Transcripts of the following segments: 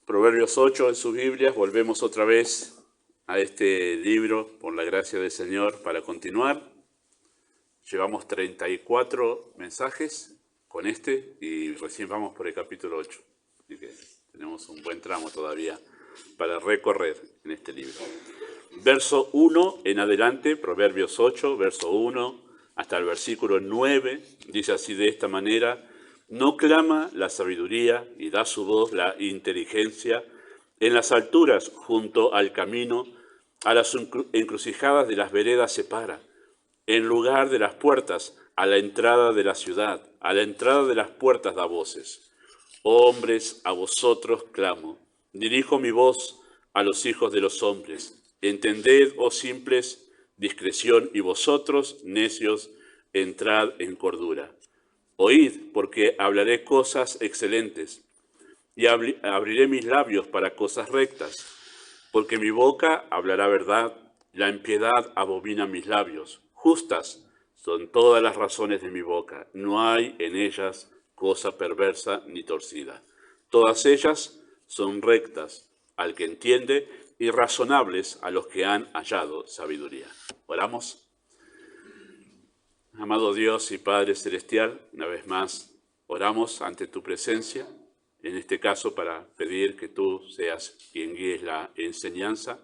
Proverbios 8 en sus Biblias, volvemos otra vez a este libro, por la gracia del Señor, para continuar. Llevamos 34 mensajes con este y recién vamos por el capítulo 8. Así que tenemos un buen tramo todavía para recorrer en este libro. Verso 1 en adelante, Proverbios 8, verso 1 hasta el versículo 9, dice así de esta manera: no clama la sabiduría y da su voz la inteligencia en las alturas junto al camino, a las encrucijadas de las veredas se para, en lugar de las puertas, a la entrada de la ciudad, a la entrada de las puertas da voces. Hombres, a vosotros clamo, dirijo mi voz a los hijos de los hombres. Entended, oh simples, discreción, y vosotros, necios, entrad en cordura. Oíd, porque hablaré cosas excelentes, y abriré mis labios para cosas rectas, porque mi boca hablará verdad, la impiedad abomina mis labios. Justas son todas las razones de mi boca, no hay en ellas cosa perversa ni torcida. Todas ellas son rectas al que entiende y razonables a los que han hallado sabiduría. Oramos. Amado Dios y Padre Celestial, una vez más oramos ante tu presencia, en este caso para pedir que tú seas quien guíes la enseñanza,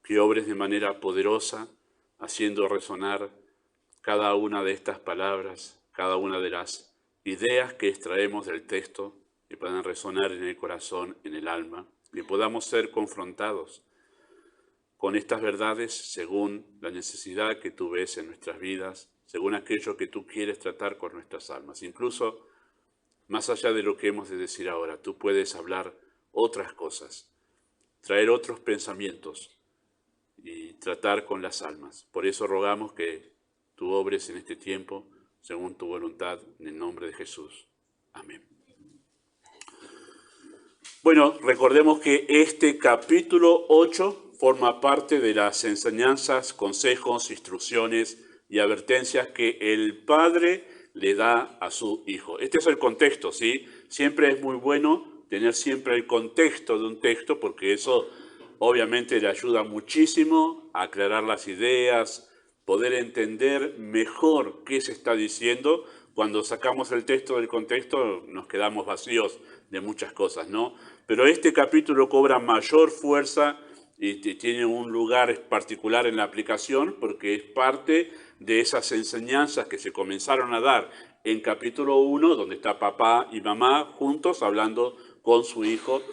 que obres de manera poderosa, haciendo resonar cada una de estas palabras, cada una de las ideas que extraemos del texto, que puedan resonar en el corazón, en el alma, que podamos ser confrontados con estas verdades según la necesidad que tú ves en nuestras vidas, según aquello que tú quieres tratar con nuestras almas. Incluso, más allá de lo que hemos de decir ahora, tú puedes hablar otras cosas, traer otros pensamientos y tratar con las almas. Por eso rogamos que tú obres en este tiempo según tu voluntad, en el nombre de Jesús. Amén. Bueno, recordemos que este capítulo 8 forma parte de las enseñanzas, consejos, instrucciones y advertencias que el Padre le da a su Hijo. Este es el contexto, ¿sí? Siempre es muy bueno tener siempre el contexto de un texto, porque eso obviamente le ayuda muchísimo a aclarar las ideas, poder entender mejor qué se está diciendo. Cuando sacamos el texto del contexto nos quedamos vacíos de muchas cosas, ¿no? Pero este capítulo cobra mayor fuerza y tiene un lugar particular en la aplicación porque es parte de esas enseñanzas que se comenzaron a dar en capítulo 1, donde está papá y mamá juntos hablando con su hijo.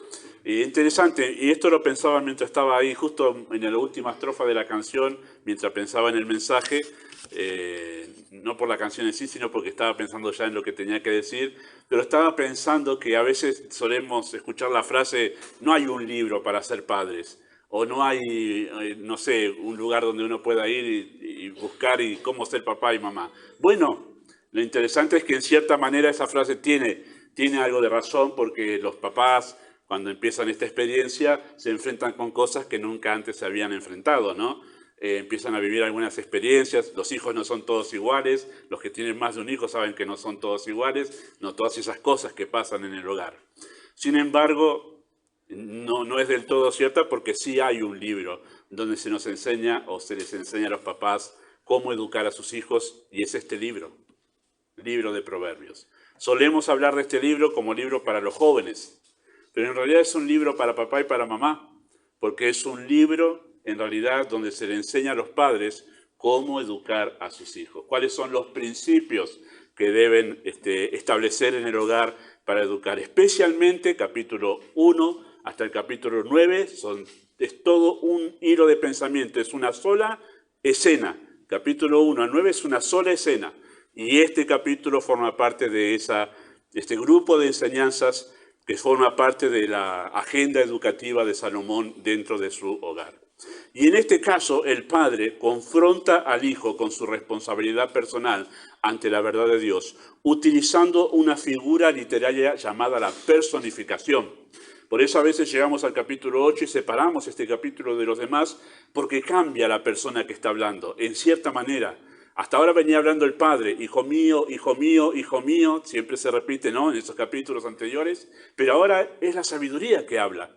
Interesante, y esto lo pensaba mientras estaba ahí, justo en la última estrofa de la canción, mientras pensaba en el mensaje, no por la canción en sí, sino porque estaba pensando ya en lo que tenía que decir, pero estaba pensando que a veces solemos escuchar la frase: no hay un libro para ser padres, o no hay, no sé, un lugar donde uno pueda ir y buscar y cómo ser papá y mamá. Bueno, lo interesante es que en cierta manera esa frase tiene algo de razón, porque los papás, cuando empiezan esta experiencia, se enfrentan con cosas que nunca antes se habían enfrentado, ¿no? Empiezan a vivir algunas experiencias, los hijos no son todos iguales, los que tienen más de un hijo saben que no son todos iguales, no todas esas cosas que pasan en el hogar. Sin embargo, no es del todo cierta, porque sí hay un libro donde se nos enseña o se les enseña a los papás cómo educar a sus hijos, y es este libro de Proverbios. Solemos hablar de este libro como libro para los jóvenes, pero en realidad es un libro para papá y para mamá, porque es un libro en realidad donde se le enseña a los padres cómo educar a sus hijos, cuáles son los principios que deben establecer en el hogar para educar. Especialmente capítulo 1 hasta el capítulo 9 es todo un hilo de pensamiento, es una sola escena. Capítulo 1 a 9 es una sola escena. Y este capítulo forma parte de este grupo de enseñanzas que forma parte de la agenda educativa de Salomón dentro de su hogar. Y en este caso, el padre confronta al hijo con su responsabilidad personal ante la verdad de Dios, utilizando una figura literaria llamada la personificación. Por eso a veces llegamos al capítulo 8 y separamos este capítulo de los demás, porque cambia la persona que está hablando. En cierta manera, Hasta ahora venía hablando el Padre, hijo mío, hijo mío, hijo mío, siempre se repite, ¿no?, en esos capítulos anteriores, pero ahora es la sabiduría que habla.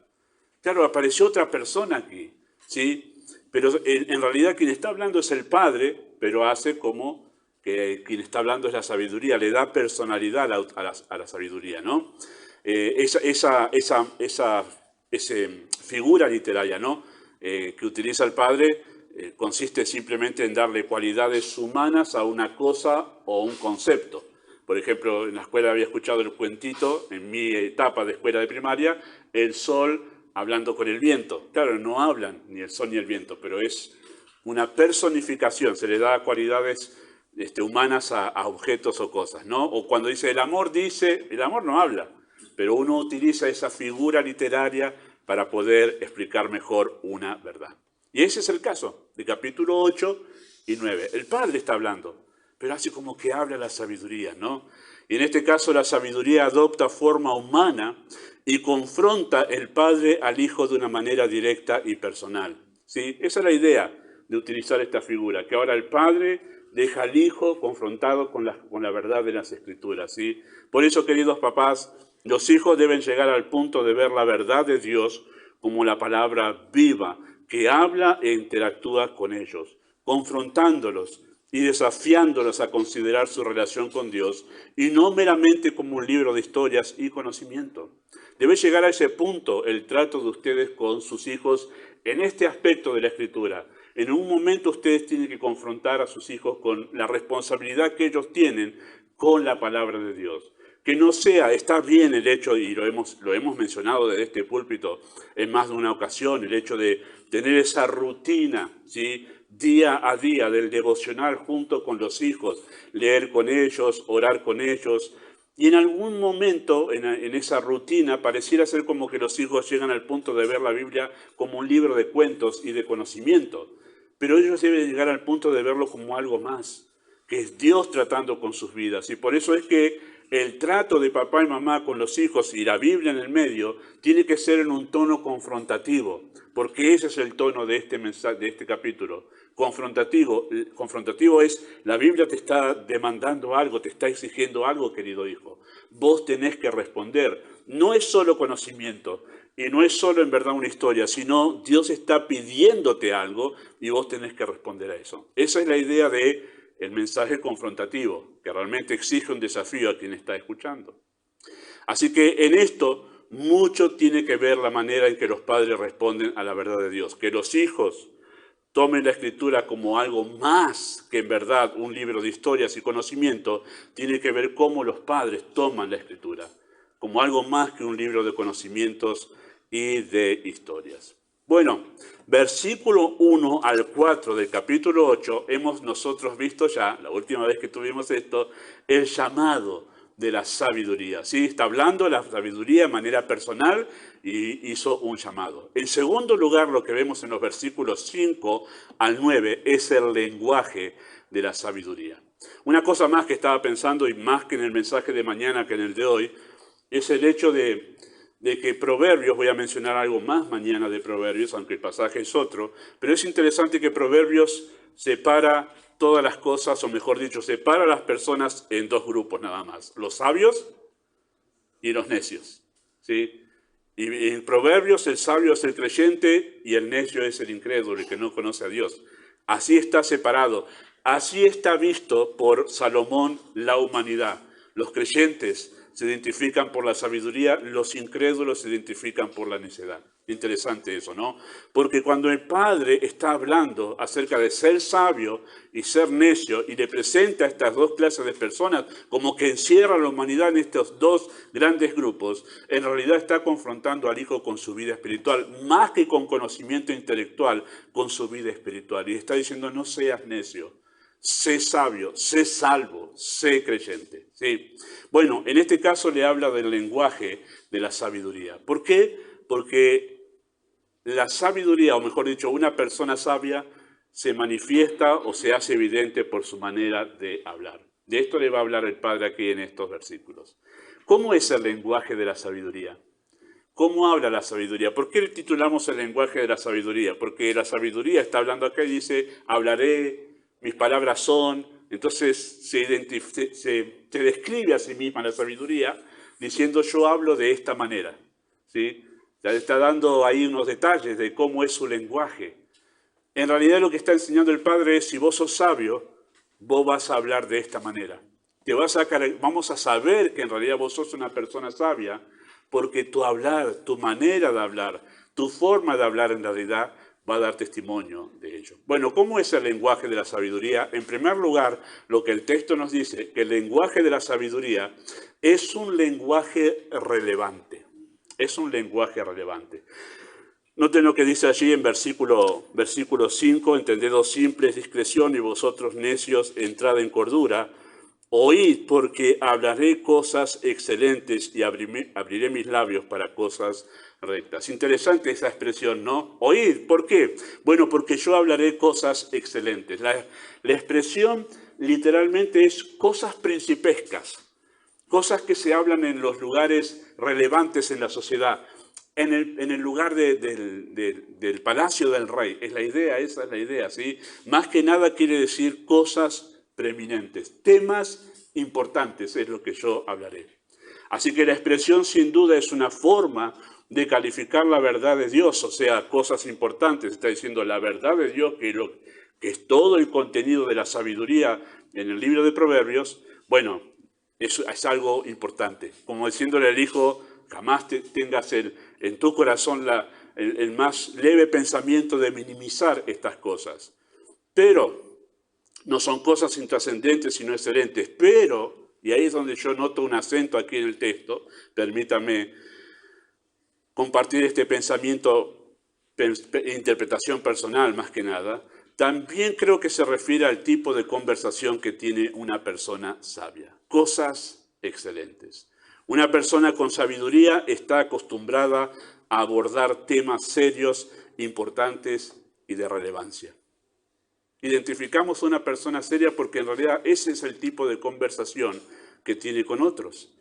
Claro, apareció otra persona aquí, ¿sí? Pero en realidad quien está hablando es el Padre, pero hace como que quien está hablando es la sabiduría, le da personalidad a la sabiduría, ¿no? Esa figura literaria, ¿no?, que utiliza el Padre consiste simplemente en darle cualidades humanas a una cosa o un concepto. Por ejemplo, en la escuela había escuchado el cuentito, en mi etapa de escuela de primaria, el sol hablando con el viento. Claro, no hablan ni el sol ni el viento, pero es una personificación, se le da cualidades humanas a objetos o cosas, ¿no? O cuando dice, el amor no habla, pero uno utiliza esa figura literaria para poder explicar mejor una verdad. Y ese es el caso de capítulo 8 y 9. El Padre está hablando, pero así como que habla la sabiduría, ¿no? Y en este caso la sabiduría adopta forma humana y confronta el Padre al Hijo de una manera directa y personal, ¿sí? Esa es la idea de utilizar esta figura, que ahora el Padre deja al Hijo confrontado con la verdad de las Escrituras, ¿sí? Por eso, queridos papás, los hijos deben llegar al punto de ver la verdad de Dios como la palabra viva, que habla e interactúa con ellos, confrontándolos y desafiándolos a considerar su relación con Dios, y no meramente como un libro de historias y conocimiento. Debe llegar a ese punto el trato de ustedes con sus hijos en este aspecto de la Escritura. En un momento ustedes tienen que confrontar a sus hijos con la responsabilidad que ellos tienen con la palabra de Dios. Que no sea, está bien el hecho, y lo hemos mencionado desde este púlpito en más de una ocasión, el hecho de tener esa rutina, ¿sí?, día a día del devocional junto con los hijos, leer con ellos, orar con ellos. Y en algún momento en esa rutina pareciera ser como que los hijos llegan al punto de ver la Biblia como un libro de cuentos y de conocimiento. Pero ellos deben llegar al punto de verlo como algo más, que es Dios tratando con sus vidas. Y por eso es que el trato de papá y mamá con los hijos y la Biblia en el medio tiene que ser en un tono confrontativo, porque ese es el tono de este mensaje, de este capítulo. Confrontativo. Confrontativo es, la Biblia te está demandando algo, te está exigiendo algo, querido hijo. Vos tenés que responder. No es solo conocimiento y no es solo en verdad una historia, sino Dios está pidiéndote algo y vos tenés que responder a eso. Esa es la idea de el mensaje confrontativo, que realmente exige un desafío a quien está escuchando. Así que en esto mucho tiene que ver la manera en que los padres responden a la verdad de Dios. Que los hijos tomen la Escritura como algo más que en verdad un libro de historias y conocimiento, tiene que ver cómo los padres toman la Escritura, como algo más que un libro de conocimientos y de historias. Bueno, versículo 1 al 4 del capítulo 8, hemos nosotros visto ya, la última vez que tuvimos esto, el llamado de la sabiduría. ¿Sí? Está hablando de la sabiduría de manera personal y hizo un llamado. En segundo lugar, lo que vemos en los versículos 5 al 9 es el lenguaje de la sabiduría. Una cosa más que estaba pensando, y más que en el mensaje de mañana que en el de hoy, es el hecho de que Proverbios, voy a mencionar algo más mañana de Proverbios, aunque el pasaje es otro, pero es interesante que Proverbios separa todas las cosas, o mejor dicho, separa a las personas en dos grupos nada más, los sabios y los necios, ¿sí? Y en Proverbios el sabio es el creyente y el necio es el incrédulo, el que no conoce a Dios. Así está separado, así está visto por Salomón la humanidad. Los creyentes se identifican por la sabiduría, los incrédulos se identifican por la necedad. Interesante eso, ¿no? Porque cuando el Padre está hablando acerca de ser sabio y ser necio y le presenta a estas dos clases de personas como que encierra a la humanidad en estos dos grandes grupos, en realidad está confrontando al Hijo con su vida espiritual, más que con conocimiento intelectual, con su vida espiritual. Y está diciendo, no seas necio. Sé sabio, sé salvo, sé creyente. ¿Sí? Bueno, en este caso le habla del lenguaje de la sabiduría. ¿Por qué? Porque la sabiduría, o mejor dicho, una persona sabia se manifiesta o se hace evidente por su manera de hablar. De esto le va a hablar el Padre aquí en estos versículos. ¿Cómo es el lenguaje de la sabiduría? ¿Cómo habla la sabiduría? ¿Por qué le titulamos el lenguaje de la sabiduría? Porque la sabiduría está hablando acá y dice, hablaré mis palabras son. Entonces se describe a sí misma la sabiduría diciendo yo hablo de esta manera, ¿sí? Ya está dando ahí unos detalles de cómo es su lenguaje. En realidad lo que está enseñando el Padre es, si vos sos sabio, vos vas a hablar de esta manera. Vamos a saber que en realidad vos sos una persona sabia, porque tu hablar, tu manera de hablar, tu forma de hablar en realidad va a dar testimonio de ello. Bueno, ¿cómo es el lenguaje de la sabiduría? En primer lugar, lo que el texto nos dice, que el lenguaje de la sabiduría es un lenguaje relevante. Es un lenguaje relevante. Noten lo que dice allí en versículo 5, entendedos simples, discreción, y vosotros necios, entrad en cordura. Oíd, porque hablaré cosas excelentes y abriré mis labios para cosas rectas. Interesante esa expresión, ¿no? Oíd, ¿por qué? Bueno, porque yo hablaré cosas excelentes. La expresión literalmente es cosas principescas, cosas que se hablan en los lugares relevantes en la sociedad. En el lugar del palacio del rey. Es la idea, esa es la idea, ¿sí? Más que nada quiere decir cosas preeminentes, temas importantes es lo que yo hablaré. Así que la expresión sin duda es una forma de calificar la verdad de Dios, o sea, cosas importantes. Está diciendo la verdad de Dios, que es todo el contenido de la sabiduría en el libro de Proverbios. Bueno, eso es algo importante. Como diciéndole al hijo, jamás tengas en tu corazón el más leve pensamiento de minimizar estas cosas. Pero no son cosas intrascendentes sino excelentes. Pero, y ahí es donde yo noto un acento aquí en el texto, permítame compartir este pensamiento, interpretación personal más que nada, también creo que se refiere al tipo de conversación que tiene una persona sabia. Cosas excelentes. Una persona con sabiduría está acostumbrada a abordar temas serios, importantes y de relevancia. Identificamos a una persona seria porque en realidad ese es el tipo de conversación que tiene con otros.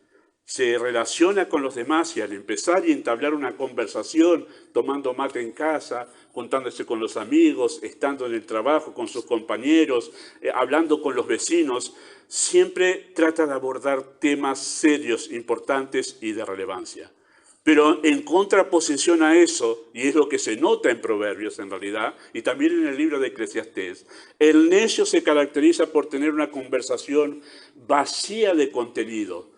Se relaciona con los demás y al empezar y entablar una conversación, tomando mate en casa, juntándose con los amigos, estando en el trabajo con sus compañeros, hablando con los vecinos, siempre trata de abordar temas serios, importantes y de relevancia. Pero en contraposición a eso, y es lo que se nota en Proverbios en realidad, y también en el libro de Eclesiastés, el necio se caracteriza por tener una conversación vacía de contenido.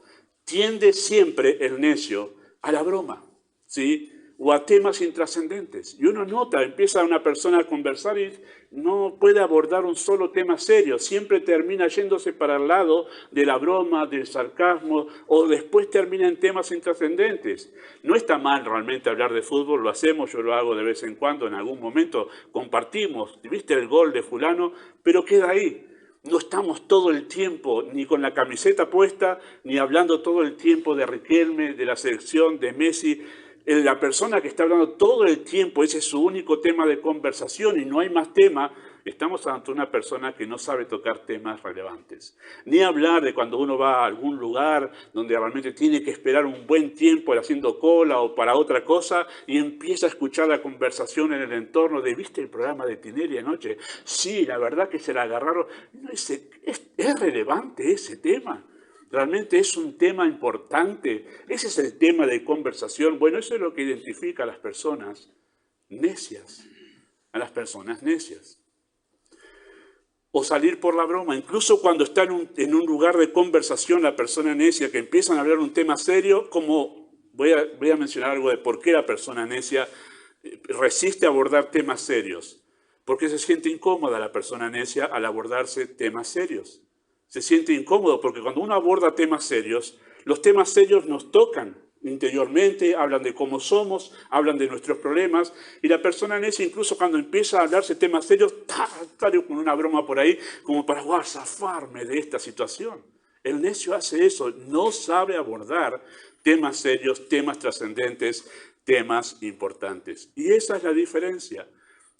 Tiende siempre el necio a la broma, ¿sí? O a temas intrascendentes. Y uno nota, empieza una persona a conversar y no puede abordar un solo tema serio. Siempre termina yéndose para el lado de la broma, del sarcasmo, o después termina en temas intrascendentes. No está mal realmente hablar de fútbol, lo hacemos, yo lo hago de vez en cuando, en algún momento compartimos, ¿viste el gol de fulano? Pero queda ahí. No estamos todo el tiempo ni con la camiseta puesta, ni hablando todo el tiempo de Riquelme, de la selección, de Messi. La persona que está hablando todo el tiempo, ese es su único tema de conversación y no hay más tema. Estamos ante una persona que no sabe tocar temas relevantes. Ni hablar de cuando uno va a algún lugar donde realmente tiene que esperar un buen tiempo haciendo cola o para otra cosa y empieza a escuchar la conversación en el entorno de ¿viste el programa de Tinelli anoche? Sí, la verdad que se la agarraron. No, es relevante ese tema. Realmente es un tema importante. Ese es el tema de conversación. Bueno, eso es lo que identifica a las personas necias. A las personas necias. O salir por la broma. Incluso cuando está en un lugar de conversación la persona necia, que empiezan a hablar un tema serio, como voy a mencionar algo de por qué la persona necia resiste abordar temas serios. Porque se siente incómoda la persona necia al abordarse temas serios. Se siente incómodo porque cuando uno aborda temas serios, los temas serios nos tocan interiormente, hablan de cómo somos, hablan de nuestros problemas, y la persona necia incluso cuando empieza a hablarse temas serios, sale con una broma por ahí, como para zafarme de esta situación. El necio hace eso, no sabe abordar temas serios, temas trascendentes, temas importantes. Y esa es la diferencia.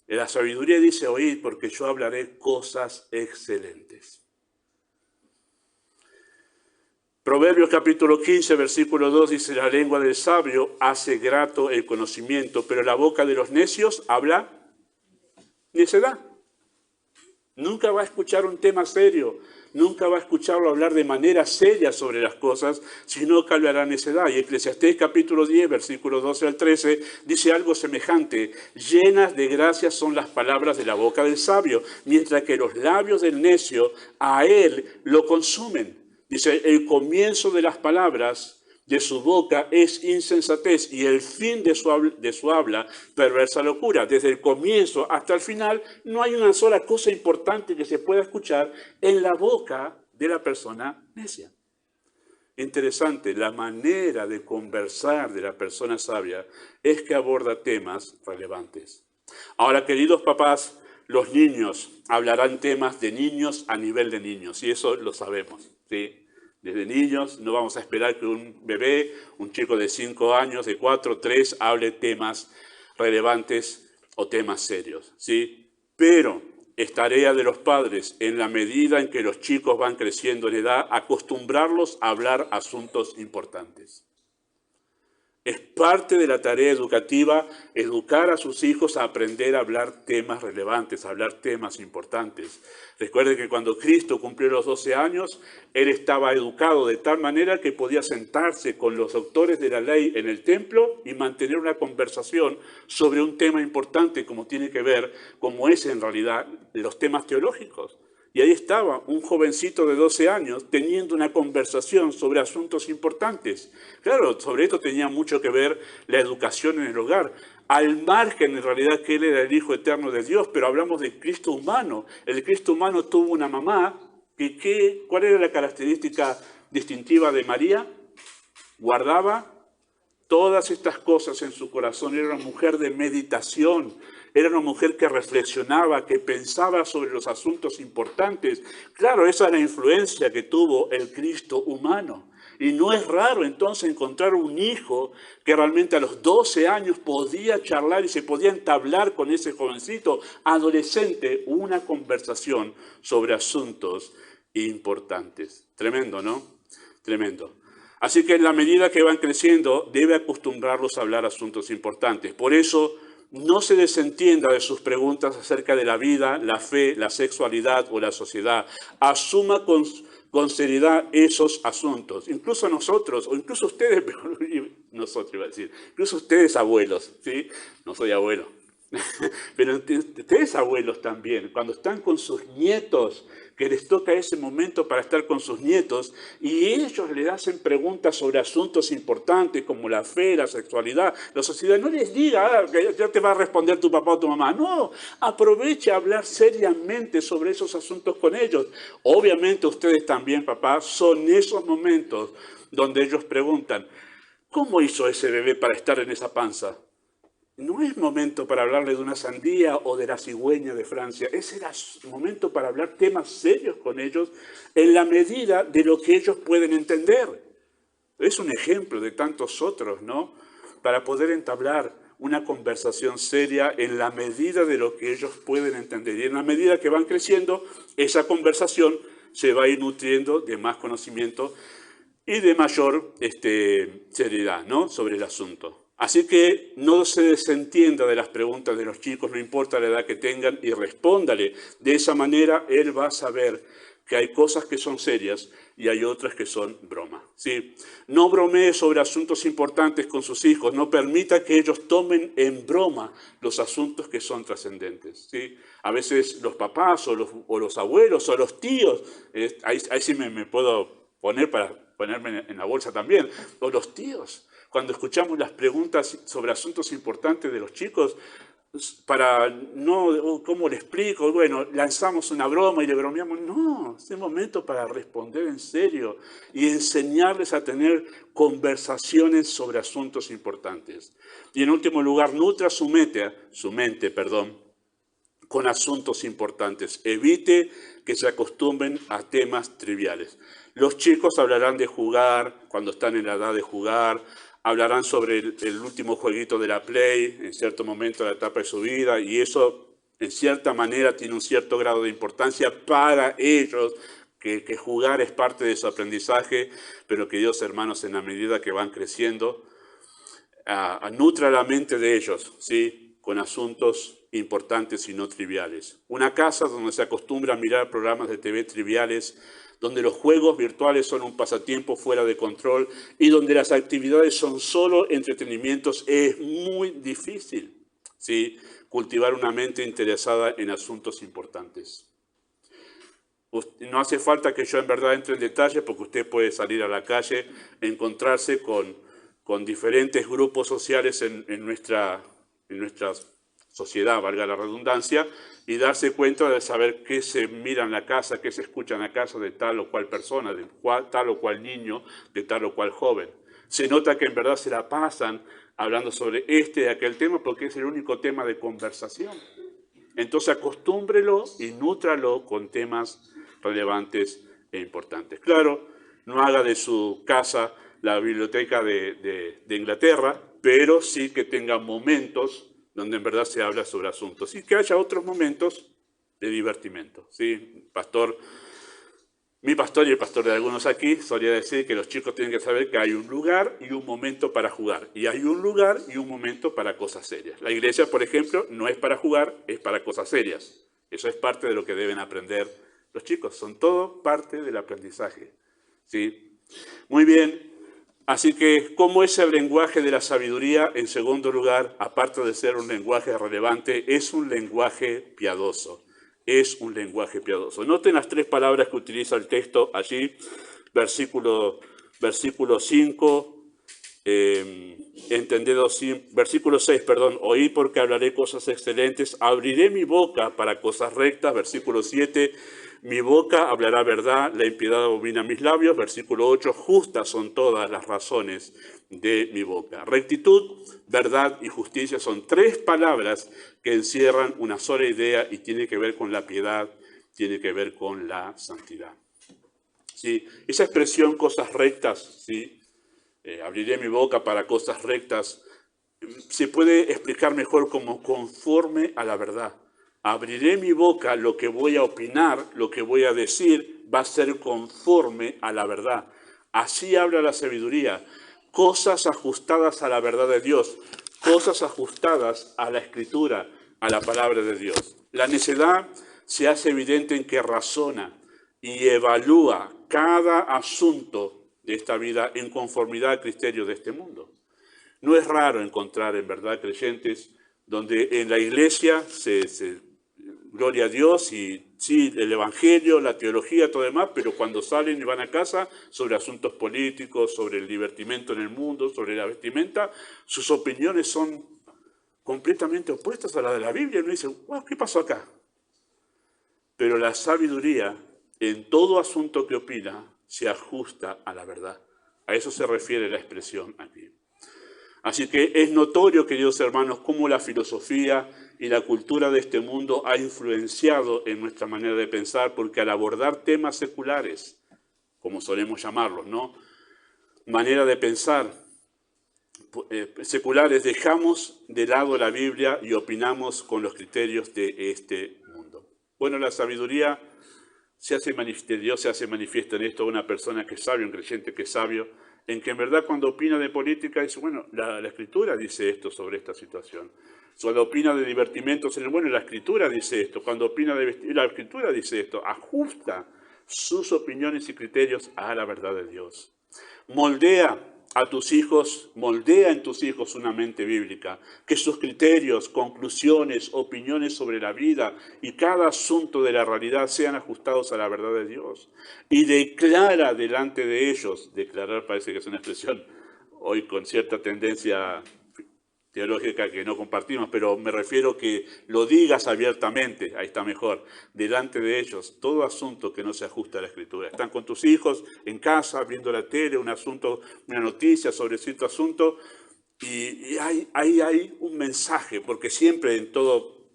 La sabiduría dice, oíd, porque yo hablaré cosas excelentes. Proverbios capítulo 15, versículo 2 dice, la lengua del sabio hace grato el conocimiento, pero la boca de los necios habla necedad. Nunca va a escuchar un tema serio, nunca va a escucharlo hablar de manera seria sobre las cosas, sino que hablará necedad. Y Eclesiastés capítulo 10, versículos 12 al 13, dice algo semejante. Llenas de gracia son las palabras de la boca del sabio, mientras que los labios del necio a él lo consumen. Dice, el comienzo de las palabras de su boca es insensatez y el fin de su habla perversa locura. Desde el comienzo hasta el final no hay una sola cosa importante que se pueda escuchar en la boca de la persona necia. Interesante, la manera de conversar de la persona sabia es que aborda temas relevantes. Ahora, queridos papás, los niños hablarán temas de niños a nivel de niños, y eso lo sabemos, ¿sí? Desde niños no vamos a esperar que un bebé, un chico de 5 años, de 4, 3, hable temas relevantes o temas serios, ¿sí? Pero es tarea de los padres, en la medida en que los chicos van creciendo en edad, acostumbrarlos a hablar asuntos importantes. Es parte de la tarea educativa educar a sus hijos a aprender a hablar temas relevantes, a hablar temas importantes. Recuerden que cuando Cristo cumplió los 12 años, Él estaba educado de tal manera que podía sentarse con los doctores de la ley en el templo y mantener una conversación sobre un tema importante como tiene que ver, como es en realidad, los temas teológicos. Y ahí estaba un jovencito de 12 años teniendo una conversación sobre asuntos importantes. Claro, sobre esto tenía mucho que ver la educación en el hogar. Al margen, en realidad, que él era el Hijo eterno de Dios, pero hablamos del Cristo humano. El Cristo humano tuvo una mamá. ¿Cuál era la característica distintiva de María? Guardaba todas estas cosas en su corazón. Era una mujer de meditación. Era una mujer que reflexionaba, que pensaba sobre los asuntos importantes. Claro, esa es la influencia que tuvo el Cristo humano. Y no es raro entonces encontrar un hijo que realmente a los 12 años podía charlar y se podía entablar con ese jovencito adolescente una conversación sobre asuntos importantes. Tremendo, ¿no? Tremendo. Así que en la medida que van creciendo, debe acostumbrarlos a hablar asuntos importantes. Por eso, no se desentienda de sus preguntas acerca de la vida, la fe, la sexualidad o la sociedad. Asuma con seriedad esos asuntos. Incluso nosotros, o incluso ustedes, nosotros iba a decir, incluso ustedes abuelos, ¿sí? No soy abuelo. Pero ustedes abuelos también, cuando están con sus nietos, que les toca ese momento para estar con sus nietos, y ellos les hacen preguntas sobre asuntos importantes como la fe, la sexualidad, la sociedad, no les diga que ya te va a responder tu papá o tu mamá. No, aproveche a hablar seriamente sobre esos asuntos con ellos. Obviamente ustedes también, papá, son esos momentos donde ellos preguntan, ¿cómo hizo ese bebé para estar en esa panza? No es momento para hablarle de una sandía o de la cigüeña de Francia. Ese era momento para hablar temas serios con ellos en la medida de lo que ellos pueden entender. Es un ejemplo de tantos otros, ¿no? Para poder entablar una conversación seria en la medida de lo que ellos pueden entender. Y en la medida que van creciendo, esa conversación se va a ir nutriendo de más conocimiento y de mayor seriedad, ¿no? Sobre el asunto. Así que no se desentienda de las preguntas de los chicos, no importa la edad que tengan, y respóndale. De esa manera, él va a saber que hay cosas que son serias y hay otras que son broma, ¿sí? No bromee sobre asuntos importantes con sus hijos, no permita que ellos tomen en broma los asuntos que son trascendentes, ¿sí? A veces los papás o los abuelos o los tíos, ahí sí me puedo poner para ponerme en la bolsa también, o los tíos. Cuando escuchamos las preguntas sobre asuntos importantes de los chicos, para no, ¿cómo le explico? Bueno, lanzamos una broma y le bromeamos. No, es el momento para responder en serio y enseñarles a tener conversaciones sobre asuntos importantes. Y en último lugar, nutra su mente, con asuntos importantes. Evite que se acostumbren a temas triviales. Los chicos hablarán de jugar cuando están en la edad de jugar, hablarán sobre el último jueguito de la Play en cierto momento de la etapa de su vida, y eso en cierta manera tiene un cierto grado de importancia para ellos, que jugar es parte de su aprendizaje, pero que Dios, hermanos, en la medida que van creciendo, nutra la mente de ellos, ¿sí? Con asuntos importantes y no triviales. Una casa donde se acostumbra a mirar programas de TV triviales, donde los juegos virtuales son un pasatiempo fuera de control y donde las actividades son solo entretenimientos, es muy difícil, ¿sí?, cultivar una mente interesada en asuntos importantes. No hace falta que yo en verdad entre en detalle, porque usted puede salir a la calle, encontrarse con diferentes grupos sociales en nuestra sociedad, valga la redundancia, y darse cuenta de saber qué se mira en la casa, qué se escucha en la casa de tal o cual persona, de tal o cual niño, de tal o cual joven. Se nota que en verdad se la pasan hablando sobre este y aquel tema porque es el único tema de conversación. Entonces acostúmbrelo y nútralo con temas relevantes e importantes. Claro, no haga de su casa la biblioteca de Inglaterra, pero sí que tenga momentos donde en verdad se habla sobre asuntos y que haya otros momentos de divertimento, ¿sí? Mi pastor y el pastor de algunos aquí solía decir que los chicos tienen que saber que hay un lugar y un momento para jugar. Y hay un lugar y un momento para cosas serias. La iglesia, por ejemplo, no es para jugar, es para cosas serias. Eso es parte de lo que deben aprender los chicos. Son todo parte del aprendizaje, ¿sí? Muy bien. Así que, ¿cómo es el lenguaje de la sabiduría? En segundo lugar, aparte de ser un lenguaje relevante, es un lenguaje piadoso. Es un lenguaje piadoso. Noten las tres palabras que utiliza el texto allí, versículo 5, versículo 6, oí porque hablaré cosas excelentes, abriré mi boca para cosas rectas, versículo 7, mi boca hablará verdad, la impiedad abomina mis labios, versículo 8, justas son todas las razones de mi boca. Rectitud, verdad y justicia son tres palabras que encierran una sola idea y tiene que ver con la piedad, tiene que ver con la santidad. ¿Sí? Esa expresión, cosas rectas, ¿sí? Abriré mi boca para cosas rectas, se puede explicar mejor como conforme a la verdad. Abriré mi boca, lo que voy a opinar, lo que voy a decir, va a ser conforme a la verdad. Así habla la sabiduría. Cosas ajustadas a la verdad de Dios, cosas ajustadas a la Escritura, a la palabra de Dios. La necedad se hace evidente en que razona y evalúa cada asunto de esta vida en conformidad al criterio de este mundo. No es raro encontrar en verdad creyentes donde en la iglesia gloria a Dios y sí, el evangelio, la teología, todo demás, pero cuando salen y van a casa sobre asuntos políticos, sobre el divertimento en el mundo, sobre la vestimenta, sus opiniones son completamente opuestas a las de la Biblia. Uno dice, wow, ¿qué pasó acá? Pero la sabiduría en todo asunto que opina se ajusta a la verdad. A eso se refiere la expresión aquí. Así que es notorio, queridos hermanos, cómo la filosofía y la cultura de este mundo ha influenciado en nuestra manera de pensar, porque al abordar temas seculares, como solemos llamarlos, ¿no? Manera de pensar seculares, dejamos de lado la Biblia y opinamos con los criterios de este mundo. Bueno, la sabiduría Dios se hace manifiesto en esto a una persona que es sabio, un creyente que es sabio, en que en verdad cuando opina de política dice, bueno, la Escritura dice esto sobre esta situación. Cuando opina de divertimentos, bueno, la Escritura dice esto. Cuando opina de vestir, la Escritura dice esto. Ajusta sus opiniones y criterios a la verdad de Dios. Moldea en tus hijos una mente bíblica, que sus criterios, conclusiones, opiniones sobre la vida y cada asunto de la realidad sean ajustados a la verdad de Dios. Y declara delante de ellos, declarar parece que es una expresión hoy con cierta tendencia teológica que no compartimos, pero me refiero que lo digas abiertamente, ahí está mejor, delante de ellos, todo asunto que no se ajusta a la Escritura. Están con tus hijos en casa, viendo la tele, una noticia sobre cierto asunto, y ahí hay un mensaje, porque siempre en todo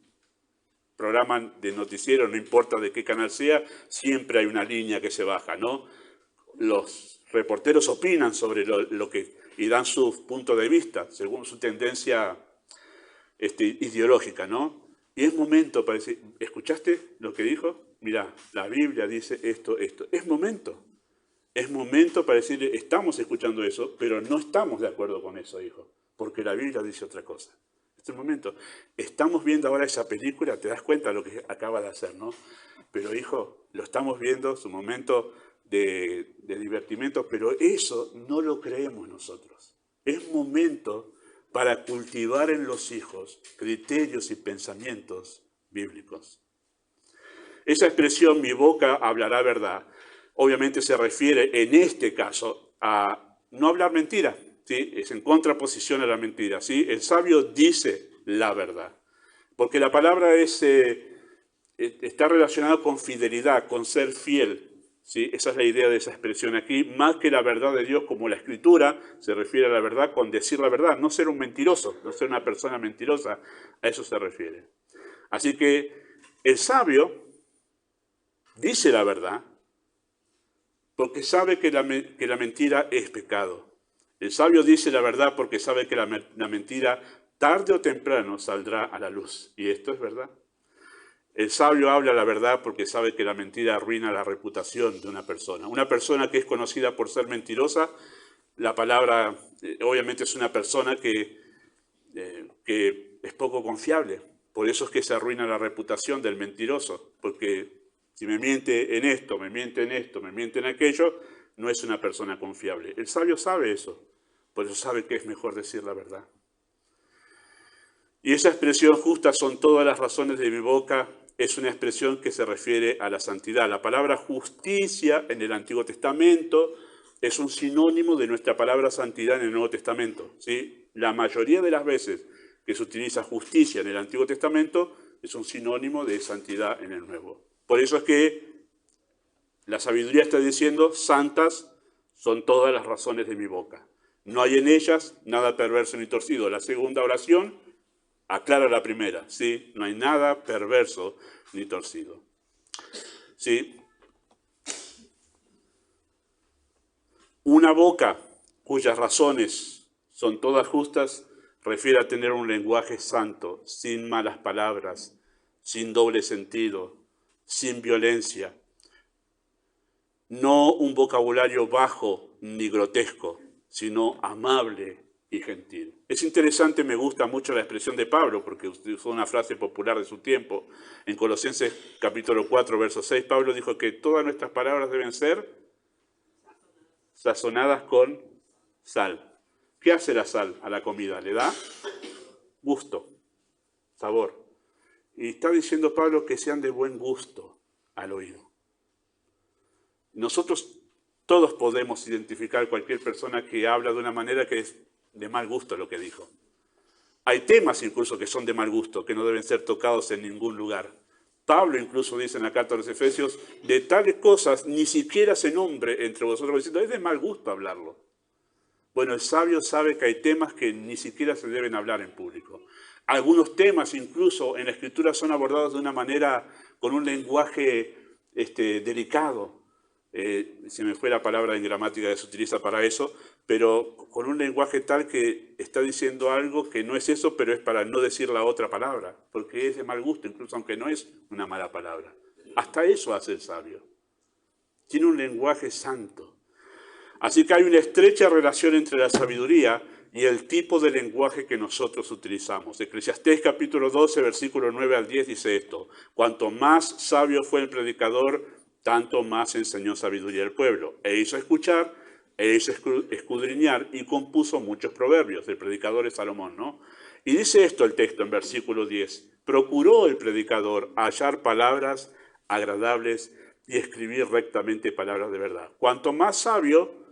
programa de noticiero, no importa de qué canal sea, siempre hay una línea que se baja, ¿no? Los reporteros opinan sobre lo que y dan su punto de vista, según su tendencia ideológica, ¿no? Y es momento para decir, ¿escuchaste lo que dijo? Mirá, la Biblia dice esto. Es momento para decir, estamos escuchando eso, pero no estamos de acuerdo con eso, hijo, porque la Biblia dice otra cosa. este momento. Estamos viendo ahora esa película, te das cuenta de lo que acaba de hacer, ¿no? Pero hijo, lo estamos viendo, es un momento de divertimento, pero eso no lo creemos nosotros. Es momento para cultivar en los hijos criterios y pensamientos bíblicos. Esa expresión, mi boca hablará verdad, obviamente se refiere en este caso a no hablar mentira, ¿sí? Es en contraposición a la mentira, ¿sí? El sabio dice la verdad, porque la palabra está relacionada con fidelidad, con ser fiel, ¿sí? Esa es la idea de esa expresión aquí, más que la verdad de Dios como la Escritura se refiere a la verdad con decir la verdad, no ser un mentiroso, no ser una persona mentirosa, a eso se refiere. Así que el sabio dice la verdad porque sabe que la mentira es pecado. El sabio dice la verdad porque sabe que la mentira tarde o temprano saldrá a la luz. Y esto es verdad. El sabio habla la verdad porque sabe que la mentira arruina la reputación de una persona. Una persona que es conocida por ser mentirosa, la palabra obviamente es una persona que es poco confiable. Por eso es que se arruina la reputación del mentiroso, porque si me miente en esto, me miente en esto, me miente en aquello, no es una persona confiable. El sabio sabe eso, por eso sabe que es mejor decir la verdad. Y esa expresión justa son todas las razones de mi boca, es una expresión que se refiere a la santidad. La palabra justicia en el Antiguo Testamento es un sinónimo de nuestra palabra santidad en el Nuevo Testamento, ¿sí? La mayoría de las veces que se utiliza justicia en el Antiguo Testamento es un sinónimo de santidad en el Nuevo. Por eso es que la sabiduría está diciendo, santas son todas las razones de mi boca. No hay en ellas nada perverso ni torcido. La segunda oración aclara la primera, ¿sí? No hay nada perverso ni torcido. ¿Sí? Una boca cuyas razones son todas justas refiere a tener un lenguaje santo, sin malas palabras, sin doble sentido, sin violencia. No un vocabulario bajo ni grotesco, sino amable y gentil. Es interesante, me gusta mucho la expresión de Pablo, porque usó una frase popular de su tiempo. En Colosenses capítulo 4, verso 6, Pablo dijo que todas nuestras palabras deben ser sazonadas con sal. ¿Qué hace la sal a la comida? Le da gusto, sabor. Y está diciendo Pablo que sean de buen gusto al oído. Nosotros todos podemos identificar cualquier persona que habla de una manera que es de mal gusto lo que dijo. Hay temas incluso que son de mal gusto, que no deben ser tocados en ningún lugar. Pablo incluso dice en la carta a los Efesios, de tales cosas ni siquiera se nombre entre vosotros, diciendo, es de mal gusto hablarlo. Bueno, el sabio sabe que hay temas que ni siquiera se deben hablar en público. Algunos temas incluso en la Escritura son abordados de una manera, con un lenguaje delicado. Se me fue la palabra en gramática que se utiliza para eso, pero con un lenguaje tal que está diciendo algo que no es eso, pero es para no decir la otra palabra, porque es de mal gusto, incluso aunque no es una mala palabra. Hasta eso hace el sabio. Tiene un lenguaje santo. Así que hay una estrecha relación entre la sabiduría y el tipo de lenguaje que nosotros utilizamos. Eclesiastés capítulo 12, versículo 9 al 10 dice esto, cuanto más sabio fue el predicador, tanto más enseñó sabiduría al pueblo. E hizo escuchar, e hizo escudriñar y compuso muchos proverbios. El predicador es Salomón, ¿no? Y dice esto el texto en versículo 10, procuró el predicador hallar palabras agradables y escribir rectamente palabras de verdad. Cuanto más sabio,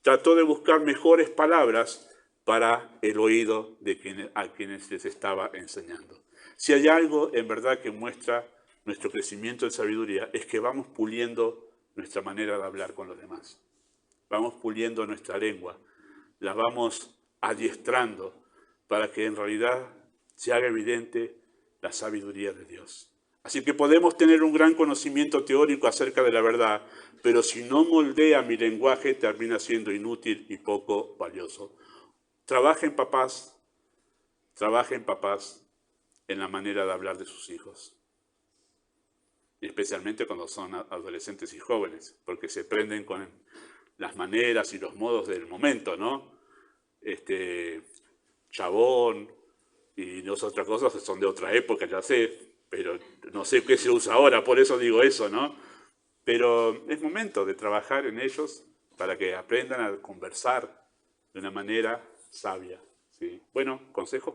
trató de buscar mejores palabras para el oído de a quienes les estaba enseñando. Si hay algo en verdad que muestra nuestro crecimiento en sabiduría, es que vamos puliendo nuestra manera de hablar con los demás. Vamos puliendo nuestra lengua, la vamos adiestrando para que en realidad se haga evidente la sabiduría de Dios. Así que podemos tener un gran conocimiento teórico acerca de la verdad, pero si no moldea mi lenguaje, termina siendo inútil y poco valioso. Trabajen papás en la manera de hablar de sus hijos. Y especialmente cuando son adolescentes y jóvenes, porque se prenden con las maneras y los modos del momento, ¿no? Chabón, Y las otras cosas son de otra época, ya sé, pero no sé qué se usa ahora, por eso digo eso, ¿no? Pero es momento de trabajar en ellos para que aprendan a conversar de una manera sabia, ¿sí? Bueno, consejo.